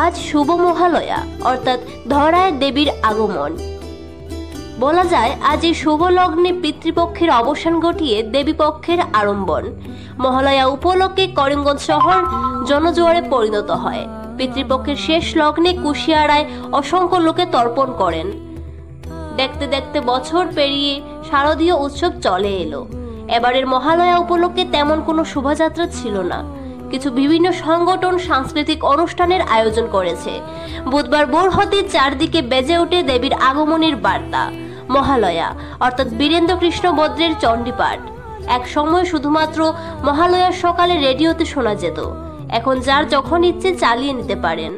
আজ শুভ মহালয়া অর্থাৎ ধরায় দেবীর আগমন। বলা যায় আজ এই শুভ লগ্নে পিতৃপক্ষের অবসান ঘটিয়ে দেবীপক্ষের আরম্ভন। মহালয়া উপলক্ষে করিমগঞ্জ শহর জনজোয়ারে পরিণত হয়। পিতৃপক্ষের শেষ লগ্নে কুশিয়ারায় অসংখ্য লোকে তর্পণ করেন। দেখতে দেখতে বছর পেরিয়ে শারদীয় উৎসব চলে এলো। এবারের মহালয়া উপলক্ষে তেমন কোনো শোভাযাত্রা ছিল না। কিছু বিভিন্ন সংগঠন সাংস্কৃতিক অনুষ্ঠানের আয়োজন করেছে। বুধবার ভোর হতে চারদিকে বেজে ওঠে দেবীর আগমনের বার্তা। মহালয়া অর্থাৎ বীরেন্দ্র কৃষ্ণ বদ্রের চণ্ডীপাঠ এক সময় শুধুমাত্র মহালয়ার সকালে রেডিওতে শোনা যেত। এখন যার যখন ইচ্ছে চালিয়ে নিতে পারেন।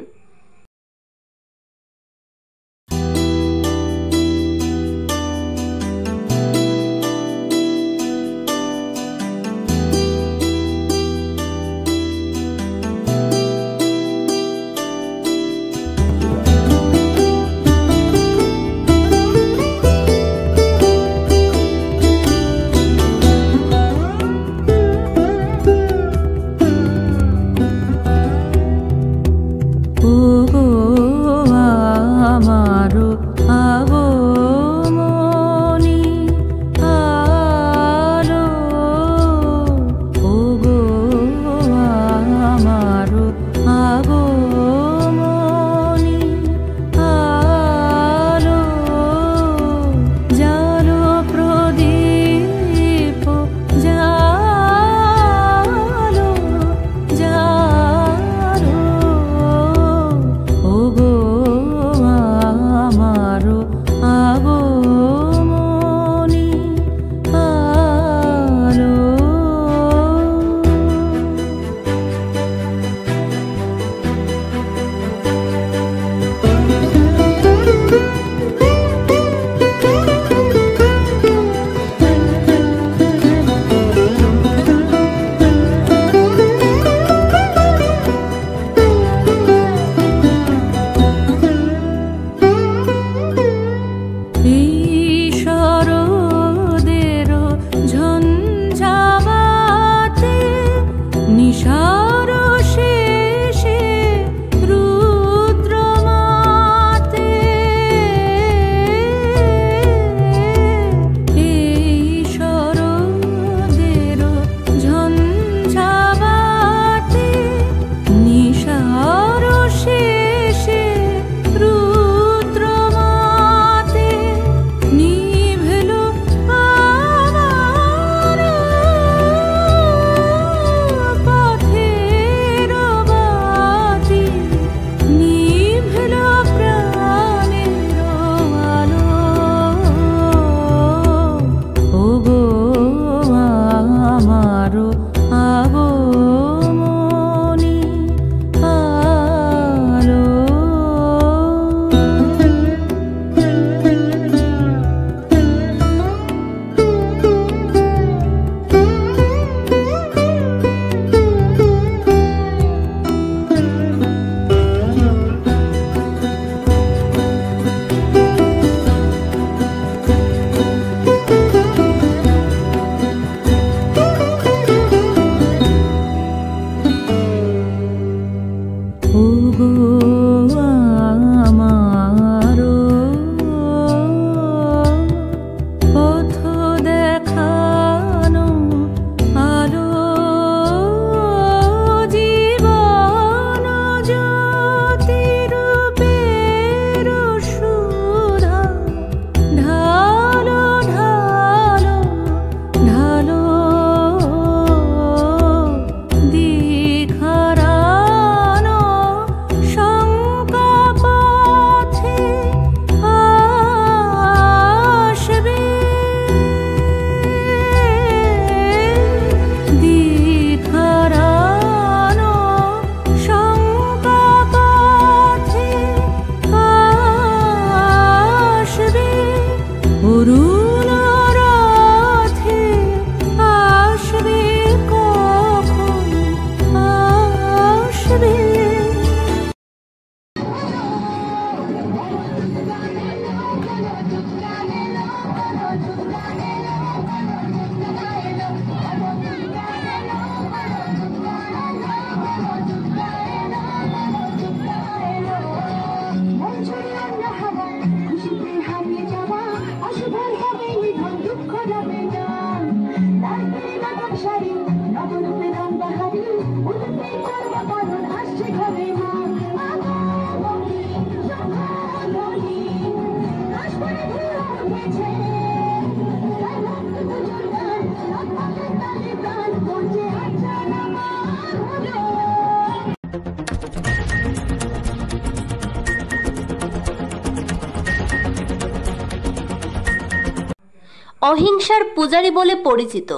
অহিংসার পূজারী বলে পরিচিত,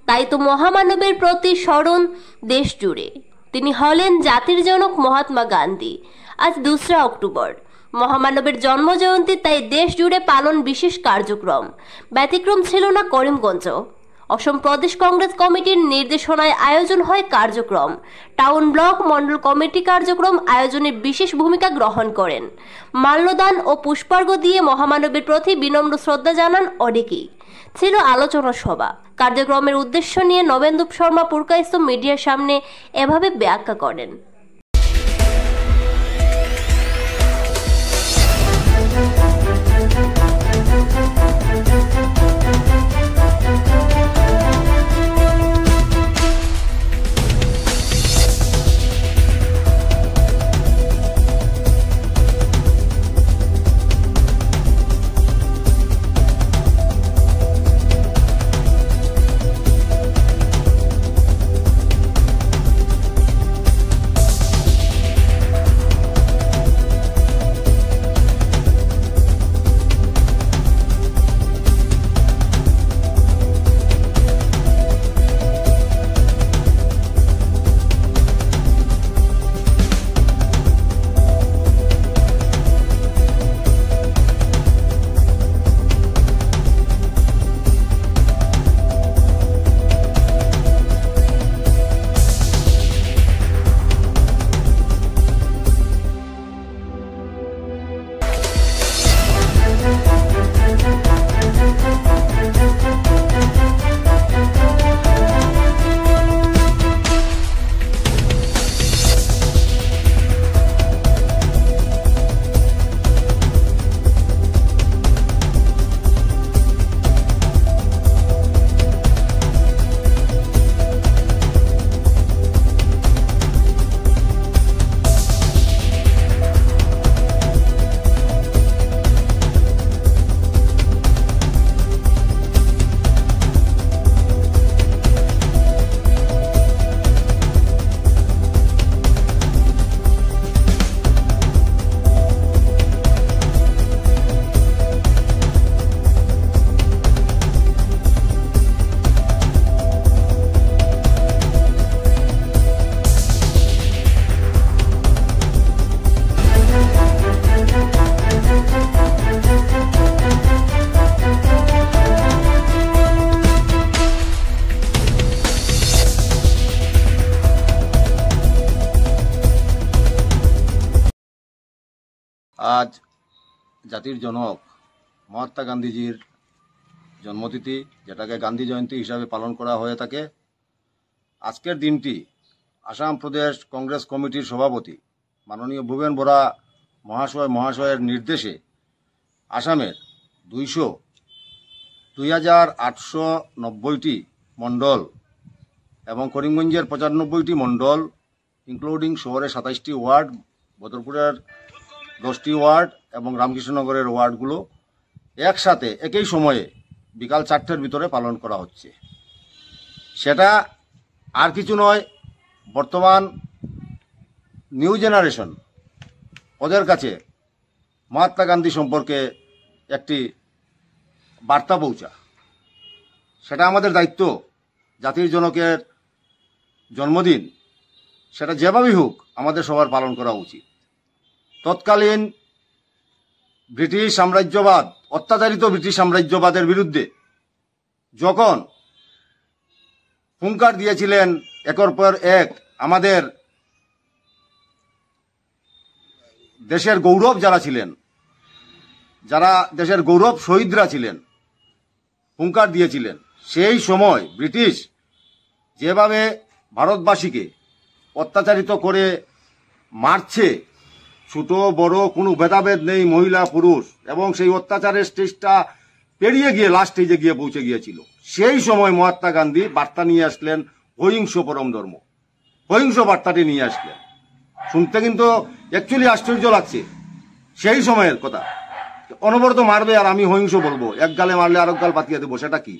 তাই তো মহামানবের প্রতি স্মরণ দেশ জুড়ে। তিনি হলেন জাতির জনক মহাত্মা গান্ধী। আজ 2রা অক্টোবর, মহামানবের জন্মজয়ন্তী, তাই দেশ জুড়ে পালন বিশেষ কার্যক্রম। ব্যতিক্রম ছিল না করিমগঞ্জ। অসম প্রদেশ কংগ্রেস কমিটির নির্দেশনায় আয়োজন হয় কার্যক্রম। টাউন ব্লক মণ্ডল কমিটি কার্যক্রম আয়োজনে বিশেষ ভূমিকা গ্রহণ করেন। মাল্যদান ও পুষ্পার্ঘ দিয়ে মহামানবের প্রতি বিনম্র শ্রদ্ধা জানান অনেকেই। ছিল আলোচনা সভা। কার্যক্রমের উদ্দেশ্য নিয়ে নবেন্দু শর্মা পুরকাইস্ত মিডিয়ার সামনে এভাবে ব্যাখ্যা করেন। আজ জাতির জনক মহাত্মা গান্ধীজির জন্মতিথি, যেটাকে গান্ধী জয়ন্তী হিসাবে পালন করা হয়ে থাকে। আজকের দিনটি আসাম প্রদেশ কংগ্রেস কমিটির সভাপতি মাননীয় ভূপেন বরা মহাশয়ের নির্দেশে আসামের 2,890টি মণ্ডল এবং করিমগঞ্জের 95টি মণ্ডল, ইনক্লুডিং শহরের 27টি ওয়ার্ড, বদরপুরের 10টি ওয়ার্ড এবং রামকৃষ্ণনগরের ওয়ার্ডগুলো একসাথে একই সময়ে বিকাল 4টের ভিতরে পালন করা হচ্ছে। সেটা আর কিছু নয়, বর্তমান নিউ জেনারেশন ওদের কাছে মহাত্মা গান্ধী সম্পর্কে একটি বার্তা পৌঁছা। সেটা আমাদের দায়িত্ব। জাতির জনকের জন্মদিন সেটা যেভাবেই হোক আমাদের সবার পালন করা উচিত। তৎকালীন ব্রিটিশ সাম্রাজ্যবাদ, অত্যাচারিত ব্রিটিশ সাম্রাজ্যবাদের বিরুদ্ধে যখন হুঙ্কার দিয়েছিলেন একের পর এক আমাদের দেশের গৌরব যারা ছিলেন, যারা দেশের গৌরব শহীদরা ছিলেন, হুঙ্কার দিয়েছিলেন, সেই সময় ব্রিটিশ যেভাবে ভারতবাসীকে অত্যাচারিত করে মারছে, ছোট বড় কোনো ভেদাভেদ নেই, মহিলা পুরুষ, এবং সেই অত্যাচারের স্টেজটা পেরিয়ে গিয়ে লাস্ট স্টেজে গিয়ে পৌঁছে গিয়েছিল। সেই সময় মহাত্মা গান্ধী বার্তা নিয়ে আসলেন অহিংস পরম ধর্ম, অহিংস বার্তাটি নিয়ে আসলেন। শুনতে কিন্তু অ্যাকচুয়ালি আশ্চর্য লাগছে। সেই সময়ের কথা, অনবরত মারবে আর আমি অহিংস বলবো, এক গালে মারলে আরেক গাল পাতিয়ে দেবো, সেটা কি?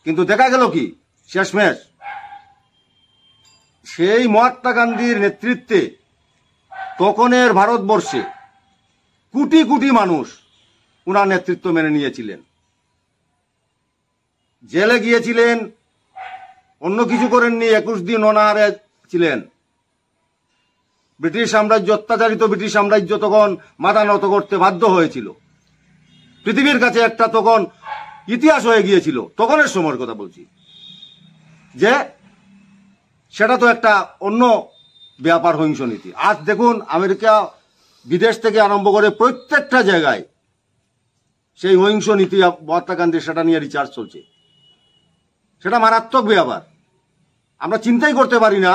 কিন্তু দেখা গেল কি শেষমেশ সেই মহাত্মা গান্ধীর নেতৃত্বে তখনের ভারতবর্ষে কোটি কোটি মানুষ উনার নেতৃত্ব মেনে নিয়েছিলেন। জেলে গিয়েছিলেন, অন্য কিছু করেননি, 21 দিন অনাহারে ছিলেন। ব্রিটিশ সাম্রাজ্য, অত্যাচারিত ব্রিটিশ সাম্রাজ্য তখন মাথা নত করতে বাধ্য হয়েছিল। পৃথিবীর কাছে একটা তখন ইতিহাস হয়ে গিয়েছিল, তখনের সময়ের কথা বলছি, যে সেটা তো একটা অন্য ব্যাপার, সহিংস নীতি। আজ দেখুন আমেরিকা, বিদেশ থেকে আরম্ভ করে প্রত্যেকটা জায়গায় সেই সহিংস নীতি মহাত্মা গান্ধীর, সেটা নিয়ে রিসার্চ চলছে। সেটা মারাত্মক ব্যাপার। আমরা চিন্তাই করতে পারি না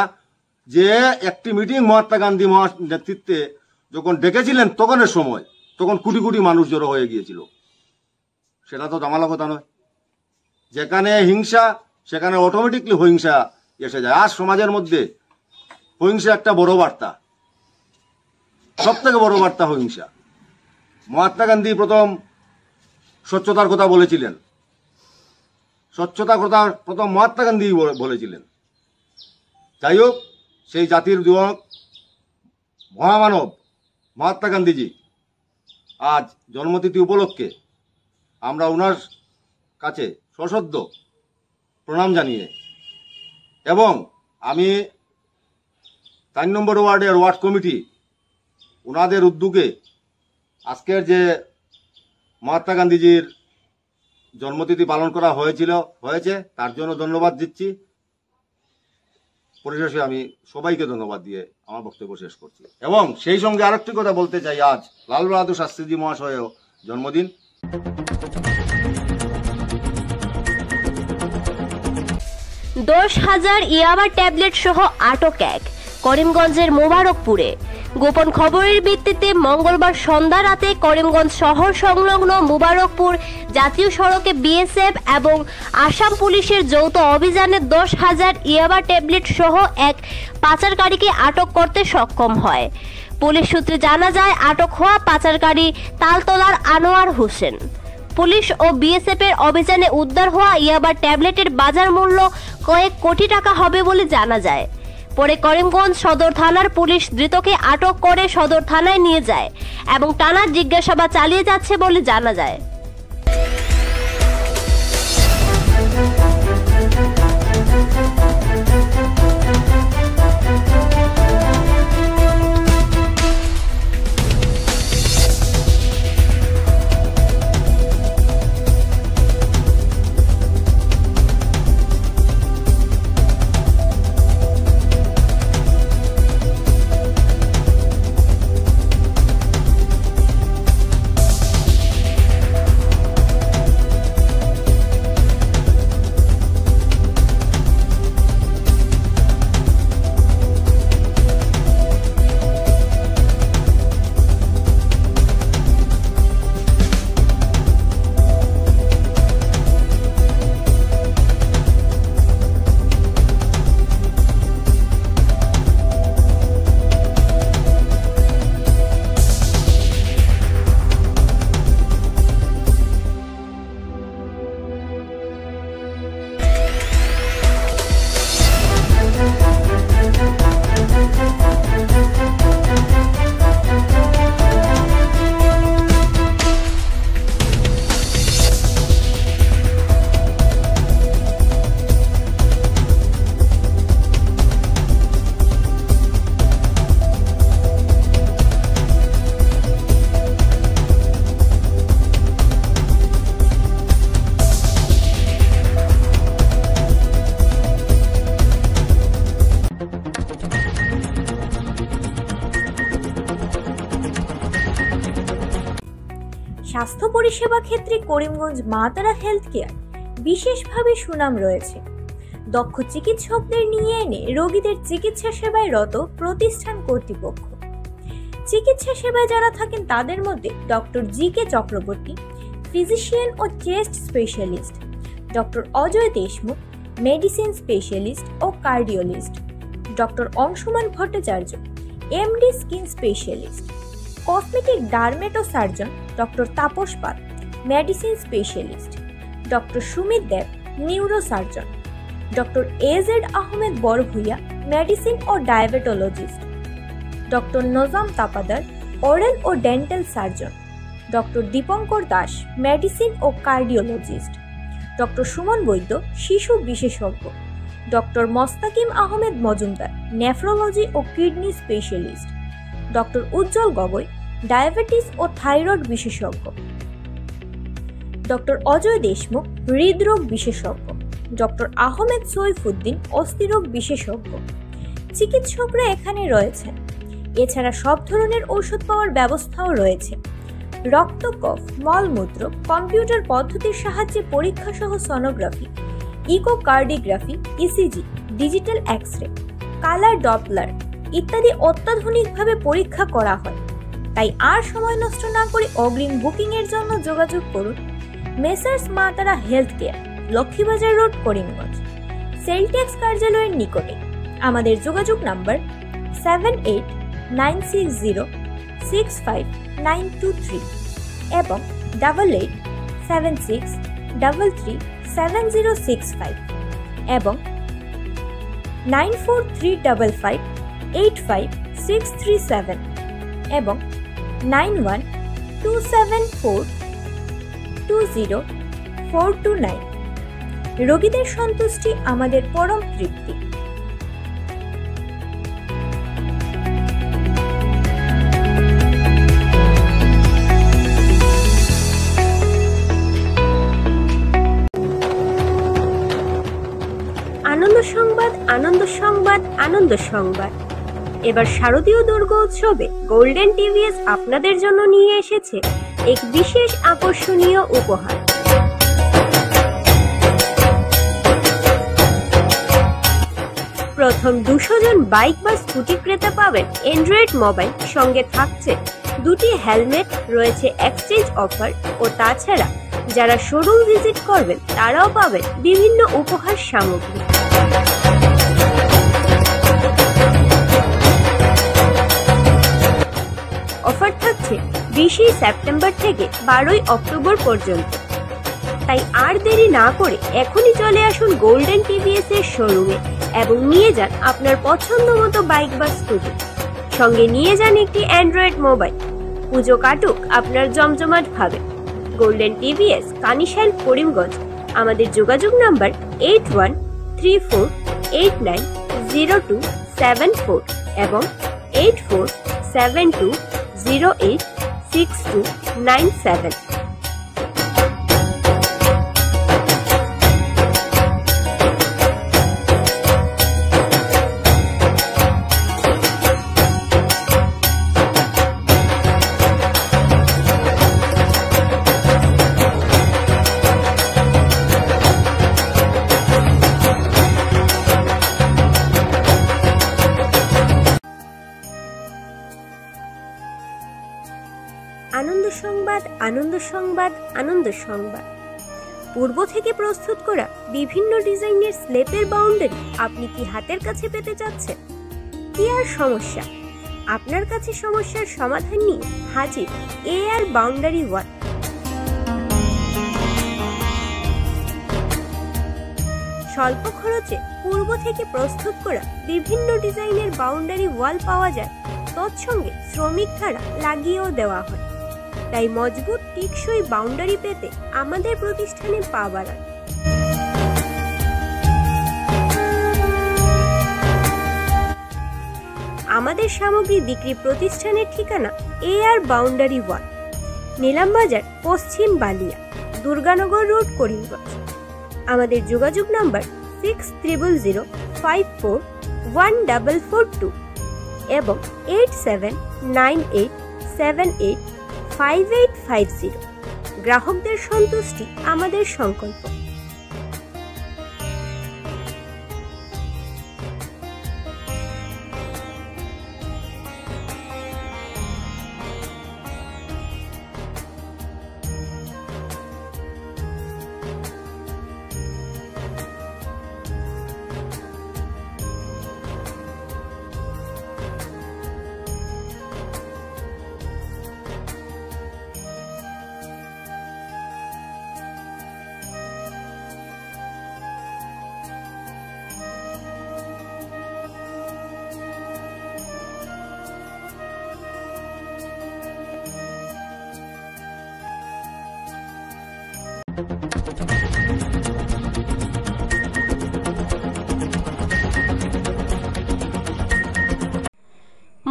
যে একটি মিটিং মহাত্মা গান্ধী নেতৃত্বে যখন ডেকেছিলেন তখনের সময়, তখন কোটি কোটি মানুষ জড়ো হয়ে গিয়েছিল। সেটা তো জামালা কথা নয়। যেখানে হিংসা সেখানে অটোমেটিকলি হিংসা এসে যায়। আজ সমাজের মধ্যে হিংসা একটা বড় বার্তা, সব থেকে বড় বার্তা হিংসা। মহাত্মা গান্ধী প্রথম স্বচ্ছতার কথা বলেছিলেন, স্বচ্ছতার কথা প্রথম মহাত্মা গান্ধী বলেছিলেন। যাই হোক, সেই জাতির যুবক মহামানব মহাত্মা গান্ধীজি আজ জন্মতিথি উপলক্ষে আমরা ওনার কাছে সশ্রদ্ধ প্রণাম জানিয়ে, এবং আমি 4 নম্বর ওয়ার্ডের ওয়ার্ড কমিটি, ওনাদের উদ্যোগে আজকের যে মহাত্মা গান্ধীজির জন্মতিথি পালন করা হয়েছে তার জন্য ধন্যবাদ দিচ্ছি। পরিশেষে আমি সবাইকে ধন্যবাদ দিয়ে আমার বক্তব্য শেষ করছি। এবং সেই সঙ্গে আরেকটি কথা বলতে চাই, আজ লাল বাহাদুর শাস্ত্রীজি মহাশয়ের জন্মদিন। 10,000 ইয়াবা ট্যাবলেট সহ আটক এক, করিমগঞ্জের মোবারকপুরে। গোপন খবরের ভিত্তিতে মঙ্গলবার সন্ধ্যা রাতে করিমগঞ্জ শহর সংলগ্ন মোবারকপুর জাতীয় সড়কে বিএসএফ এবং আসাম পুলিশের যৌথ অভিযানে 10,000 ইয়াবা ট্যাবলেট সহ এক পাচারকারীকে আটক করতে সক্ষম হয়। পুলিশ সূত্রে জানা যায়, আটক হওয়া পাচারকারী তালতলার আনোয়ার হোসেন। পুলিশ ও বিএসএফ এর অভিযানে উদ্ধার হওয়া ইয়াবা ট্যাবলেটের বাজার মূল্য কয়েক কোটি টাকা হবে বলে জানা যায়। পরে করিমগঞ্জ সদর থানার পুলিশ ধৃতকে আটক করে সদর থানায় নিয়ে যায় এবং টানা জিজ্ঞাসাবাদ চালিয়ে যাচ্ছে বলে জানা যায়। স্বাস্থ্য পরিষেবা ক্ষেত্রে করিমগঞ্জ মা তারা হেলথ কেয়ার বিশেষভাবে সুনাম রয়েছে। দক্ষ চিকিৎসকদের নিয়ে এনে রোগীদের চিকিৎসা সেবায় রত প্রতিষ্ঠান কর্তৃপক্ষ। চিকিৎসা সেবায় যারা থাকেন তাদের মধ্যে ডক্টর জি.কে. চক্রবর্তী, ফিজিশিয়ান ও chest specialist, doctor Ajay Deshmukh, medicine specialist ও cardiologist, doctor Anshuman Bhattacharya, MD skin specialist, cosmetic dermato surgeon doctor Tapas Pal, medicine specialist, doctor Sumit Deb, neuro surgeon, doctor A Z Ahmed Barbhuiya, medicine ও diabetologist, doctor Nazam Tapadar, oral ও dental surgeon, doctor Dipankar Das, medicine ও cardiologist, doctor Suman Baidya শিশু বিশেষজ্ঞ, doctor Mostakim Ahmed Majumdar nephrology ও kidney specialist, doctor উজ্জ্বল Gogoi diabetes ও thyroid বিশেষজ্ঞ, doctor Ajay Deshmukh হৃদরোগ বিশেষজ্ঞ, doctor Ahmed Saifuddin অস্থিরোগ বিশেষজ্ঞ। চিকিৎসকরা এখানে রয়েছেন। এছাড়া সব ধরনের ঔষধ পাওয়ার ব্যবস্থাও রয়েছে। রক্ত, কফ, মলমূত্র কম্পিউটার পদ্ধতির সাহায্যে পরীক্ষা সহ sonography, echocardiography, ECG, digital X ray, colour Doppler ইত্যাদি অত্যাধুনিকভাবে পরীক্ষা করা হয়। তাই আর সময় নষ্ট না করে অগ্রিম বুকিং এর জন্য যোগাযোগ করুন মেসার্স মা তারা health care, Laxmibazar road, Karimganj, sell tax কার্যালয়ের নিকটে। আমাদের যোগাযোগ নাম্বার 7896065923 এবং 8876337065 এবং 9435585637 এবং 9127420429। রোগীদের সন্তুষ্টি আমাদের পরম তৃপ্তি। আনন্দ সংবাদ, আনন্দ সংবাদ, আনন্দ সংবাদ। এবার শারদীয় দুর্গা উৎসবে গোল্ডেন টিভিএস আপনাদের জন্য নিয়ে এসেছে এক বিশেষ আকর্ষণীয় উপহার। প্রথম 200 জন বাইক বা স্কুটি ক্রেতা পাবেন অ্যান্ড্রয়েড মোবাইল, সঙ্গে থাকছে 2টি হেলমেট, রয়েছে এক্সচেঞ্জ অফার ও তাছাড়া যারা শোরুম ভিজিট করবেন তারাও পাবেন বিভিন্ন উপহার সামগ্রী। অফার থাকছে 20 সেপ্টেম্বর থেকে 12 অক্টোবর পর্যন্ত। তাই আর দেরি না করে এখনই চলে আসুন গোল্ডেন টিভিএস এর শোরুমে এবং নিয়ে যান আপনার পছন্দ মতো বাইক বা স্কুটি, সঙ্গে নিয়ে যান একটি অ্যান্ড্রয়েড মোবাইল। পুজো কাটুক আপনার জমজমাট ভাবে। Golden TVS, Kanishail, Karimganj. আমাদের যোগাযোগ নাম্বার 8134890274 এবং 8472086297। আনন্দ সংবাদ, আনন্দ সংবাদ, আনন্দ সংবাদ। পূর্ব থেকে প্রস্তুত করা বিভিন্ন ডিজাইনের স্লেপের বাউন্ডারি আপনি কি হাতের কাছে পেতে চাচ্ছেন? কি আর সমস্যা, আপনার কাছে সমস্যার সমাধান নিয়ে হাজির AR বাউন্ডারি ওয়াল। স্বল্প খরচে পূর্ব থেকে প্রস্তুত করা বিভিন্ন ডিজাইনের বাউন্ডারি ওয়াল পাওয়া যায়, তৎসঙ্গে শ্রমিক দ্বারা লাগিয়েও দেওয়া হয়। তাই মজবুত টিকসই বাউন্ডারি পেতে আমাদের প্রতিষ্ঠানে পা বাড়ান। আমাদের সামগ্রী বিক্রি প্রতিষ্ঠানের ঠিকানা AR বাউন্ডারি ওয়াল, নিলামবাজার, পশ্চিম বালিয়া, দুর্গানগর রোড, করিমগঞ্জ। আমাদের যোগাযোগ নাম্বার 6000541442 এবং 8798785850। গ্রাহকদের সন্তুষ্টি আমাদের সংকল্প।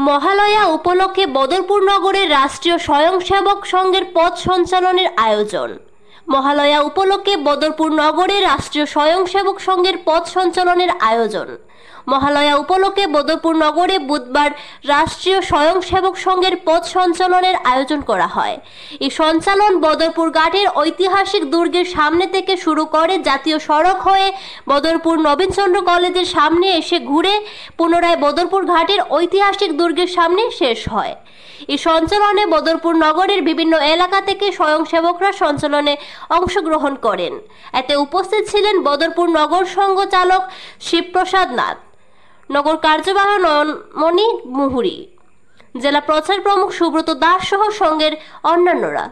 মহালয়া উপলক্ষে বদরপুর নগরের রাষ্ট্রীয় স্বয়ংসেবক সংঘের পথ সঞ্চালনের আয়োজন। মহালয়া উপলক্ষে বদরপুর নগরের রাষ্ট্রীয় স্বয়ংসেবক সংঘের পথ সঞ্চালনের আয়োজন। মহালয়া উপলক্ষে বদরপুর নগরে বুধবার রাষ্ট্রীয় স্বয়ংসেবক সংঘের পথ সঞ্চালনের আয়োজন করা হয়। এই সঞ্চালন বদরপুর ঘাটের ঐতিহাসিক দুর্গের সামনে থেকে শুরু করে জাতীয় সড়ক হয়ে বদরপুর নবীনচন্দ্র কলেজের সামনে এসে ঘুরে পুনরায় বদরপুর ঘাটের ঐতিহাসিক দুর্গের সামনে শেষ হয়। এই সঞ্চালনে বদরপুর নগরের বিভিন্ন এলাকা থেকে স্বয়ংসেবকরা সঞ্চালনে অংশগ্রহণ করেন। এতে উপস্থিত ছিলেন বদরপুর নগর সংঘ চালক শিবপ্রসাদ নাথ, নগর কার্যবাহ নয়নমণি মুহুরী, জেলা প্রচার প্রমুখ সুব্রত দাস সহ সংঘের অন্যান্যরা।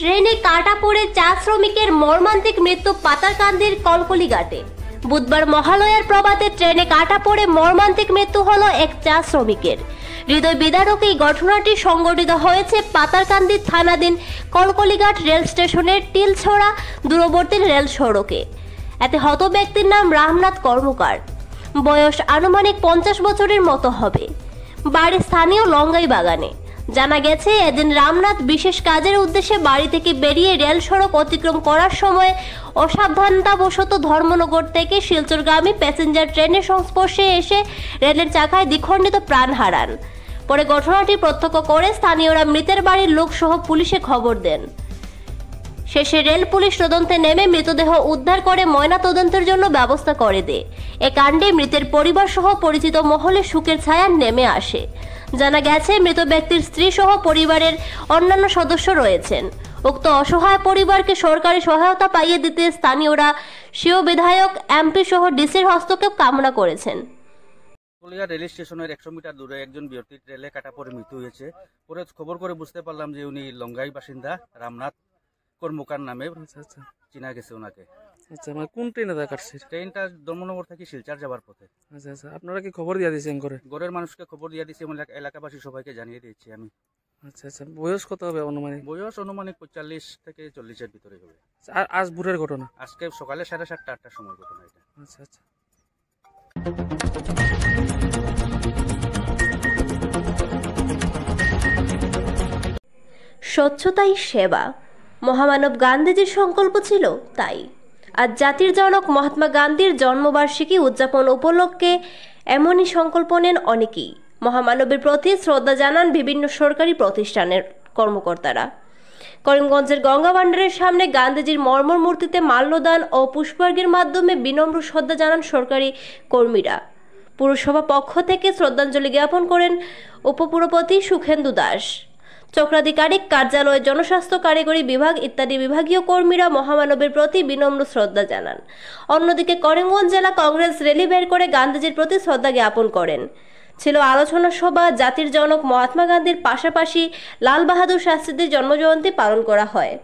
ট্রেনে কাটা পড়ে চা শ্রমিকের মর্মান্তিক মৃত্যু পাতারকান্দির কলকলিঘাটে। বুধবার মহালয়ার প্রভাতে ট্রেনে কাটা পড়ে মর্মান্তিক মৃত্যু হলো এক চা শ্রমিকের। হৃদয় বিদারক এই ঘটনাটি সংঘটিত হয়েছে পাতারকান্দি থানাধীন কলকলিঘাট রেল স্টেশনের টিলছড়া দূরবর্তী রেল সড়কে। এতে হত ব্যক্তির নাম রামনাথ কর্মকার, বয়স আনুমানিক 50 বছরের মতো হবে, বাড়ি স্থানীয় লঙ্গাই বাগানে। জানা গেছে এদিন রামনাথ বিশেষ কাজের উদ্দেশ্যে বাড়ি থেকে বেরিয়ে রেল সড়ক অতিক্রম করার সময় অসাবধানতাবশত ধর্মনগর থেকে শিলচরগামী প্যাসেঞ্জার ট্রেনের সংস্পর্শে এসে রেলের চাকায় দ্বিখণ্ডিত প্রাণ হারান। পরে ঘটনাটি প্রত্যক্ষ করে স্থানীয়রা মৃতের বাড়ির লোক সহ পুলিশে খবর দেন। শেষে রেল পুলিশ তদন্তে নেমে মৃতদেহ উদ্ধার করে ময়না তদন্তের জন্য ব্যবস্থা করে দেয়। এ কাণ্ডে মৃতের পরিবার সহ পরিচিত মহলে শোকের ছায়া নেমে আসে। জানা গেছে মৃত ব্যক্তির স্ত্রী সহ পরিবারের অন্যান্য সদস্য রয়েছেন। উক্ত অসহায় পরিবারকে সরকারি সহায়তা পাইয়ে দিতে স্থানীয়রা স্বীয় বিধায়ক, এমপি সহ ডিসির হস্তক্ষেপ কামনা করেছেন। রেল স্টেশনের 100 মিটার দূরে একজন ব্যক্তির রেলে কাটা পড়ে মৃত্যু হয়েছে। পরে খবর করে বুঝতে পারলাম যে উনি লঙ্গাই বাসিন্দা রামনাথ কর্মকার নামে চিনা গেছে ওনাকে। আচ্ছা, মানে কোন ট্রেনে কাটছে? ট্রেনটা ধর্মনগর থেকে শিলচর যাবার পথে। আচ্ছা আচ্ছা, আপনারা কি খবর দিয়ে দিয়েছেন ঘরের মানুষকে খবর দিয়ে দিয়েছি, এলাকাবাসী সবাইকে জানিয়ে দিয়েছি আমি। আচ্ছা আচ্ছা, বয়স কত হবে অনুমানিক? বয়স অনুমানিক 45 থেকে 40 এর ভিতরে হবে। আর আজ ভোরের ঘটনা? আজকে সকালে 7:30 8টার সময় ঘটনা এটা। আচ্ছা আচ্ছা। স্বচ্ছতাই সেবা, মহামানব গান্ধীজির সংকল্প ছিল তাই। আজ জাতির জনক মহাত্মা গান্ধীর জন্মবার্ষিকী উদযাপন উপলক্ষে এমনই সংকল্প নেন অনেকেই। মহামানবের প্রতি শ্রদ্ধা জানান বিভিন্ন সরকারি প্রতিষ্ঠানের কর্মকর্তারা। করিমগঞ্জের গঙ্গা ভান্ডারের সামনে গান্ধীজির মর্মর মূর্তিতে মাল্যদান ও পুষ্পার্ঘ্যের মাধ্যমে বিনম্র শ্রদ্ধা জানান সরকারি কর্মীরা। পুরসভা পক্ষ থেকে শ্রদ্ধাঞ্জলি জ্ঞাপন করেন উপপুরপতি সুখেন্দু দাস। চক্রাধিকারিক কার্যালয়, জনস্বাস্থ্য, কারিগরি বিভাগ ইত্যাদি বিভাগীয় কর্মীরা মহামানবের প্রতি বিনম্র শ্রদ্ধা জানান। অন্যদিকে করিমগঞ্জ জেলা কংগ্রেস র্যালি বের করে গান্ধীজির প্রতি শ্রদ্ধা জ্ঞাপন করেন। ছিল আলোচনা সভা। জাতির জনক মহাত্মা গান্ধীর পাশাপাশি লাল বাহাদুর শাস্ত্রীর জন্মজয়ন্তী পালন করা হয়।